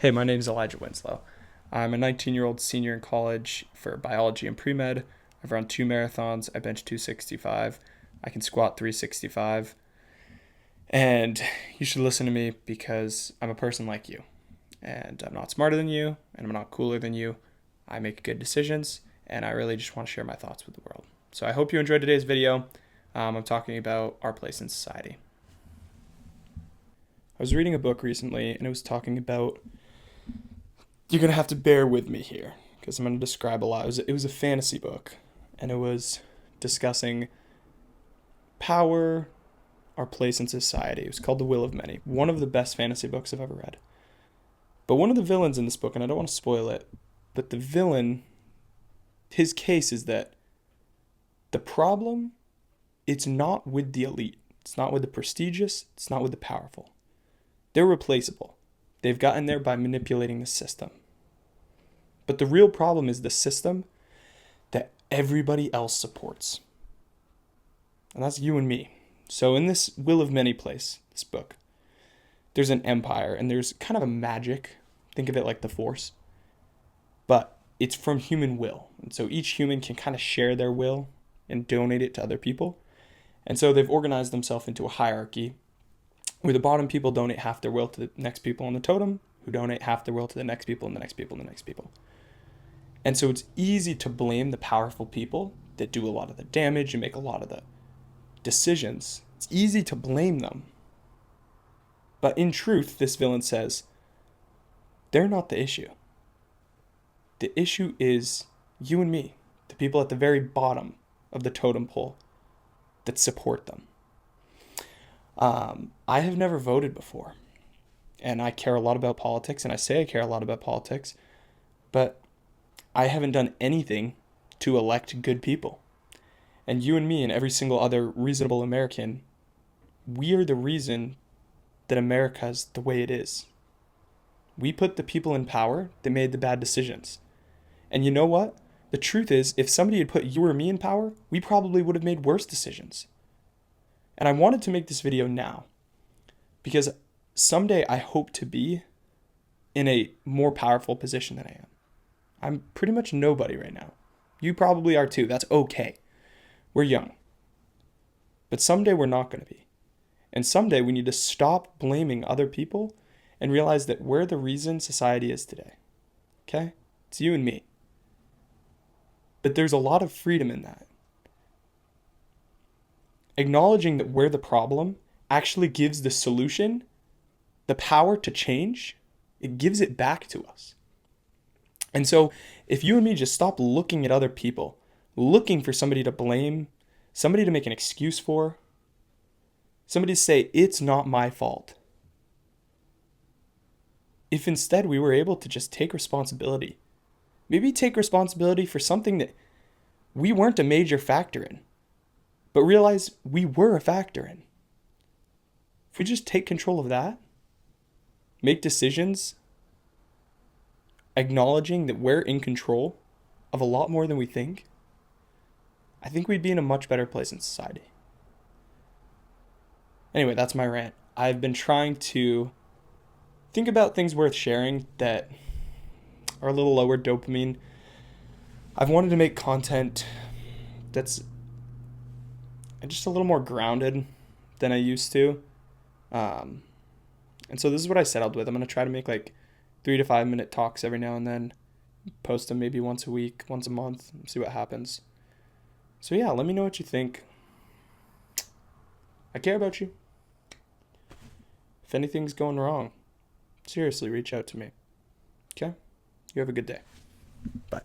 Hey, my name is Elijah Winslow. I'm a 19-year-old senior in college for biology and pre-med. I've run 2 marathons. I bench 265. I can squat 365. And you should listen to me because I'm a person like you. And I'm not smarter than you, and I'm not cooler than you. I make good decisions, and I really just want to share my thoughts with the world. So I hope you enjoyed today's video. I'm talking about our place in society. I was reading a book recently, and it was talking about, you're going to have to bear with me here because I'm going to describe a lot. It was a fantasy book, and it was discussing power, our place in society. It was called The Will of Many, one of the best fantasy books I've ever read. But one of the villains in this book, and I don't want to spoil it, but the villain, his case is that the problem, it's not with the elite. It's not with the prestigious. It's not with the powerful. They're replaceable. They've gotten there by manipulating the system. But the real problem is the system that everybody else supports. And that's you and me. So in this Will of Many place, this book, there's an empire and there's kind of a magic. Think of it like the Force. But it's from human will. And so each human can kind of share their will and donate it to other people. And so they've organized themselves into a hierarchy where the bottom people donate half their will to the next people on the totem, who donate half their will to the next people and the next people and the next people. And so it's easy to blame the powerful people that do a lot of the damage and make a lot of the decisions. It's easy to blame them. But in truth, this villain says, they're not the issue. The issue is you and me, the people at the very bottom of the totem pole that support them. I have never voted before, and I care a lot about politics, and I say I care a lot about politics, but I haven't done anything to elect good people. And you and me and every single other reasonable American, we are the reason that America's the way it is. We put the people in power that made the bad decisions. And you know what? The truth is, if somebody had put you or me in power, we probably would have made worse decisions. And I wanted to make this video now because someday I hope to be in a more powerful position than I am. I'm pretty much nobody right now. You probably are too. That's okay. We're young. But someday we're not going to be. And someday we need to stop blaming other people and realize that we're the reason society is today. Okay? It's you and me. But there's a lot of freedom in that. Acknowledging that we're the problem actually gives the solution the power to change. It gives it back to us. And so if you and me just stop looking at other people, looking for somebody to blame, somebody to make an excuse for, somebody to say, it's not my fault. If instead we were able to just take responsibility, maybe take responsibility for something that we weren't a major factor in, but realize we were a factor in. If we just take control of that, make decisions, acknowledging that we're in control of a lot more than we think, I think we'd be in a much better place in society. Anyway, that's my rant. I've been trying to think about things worth sharing that are a little lower dopamine. I've wanted to make content that's just a little more grounded than I used to. And so this is what I settled with. I'm going to try to make like 3 to 5 minute talks every now and then. Post them maybe once a week, once a month, see what happens. So yeah, let me know what you think. I care about you. If anything's going wrong, seriously, reach out to me. Okay? You have a good day. Bye.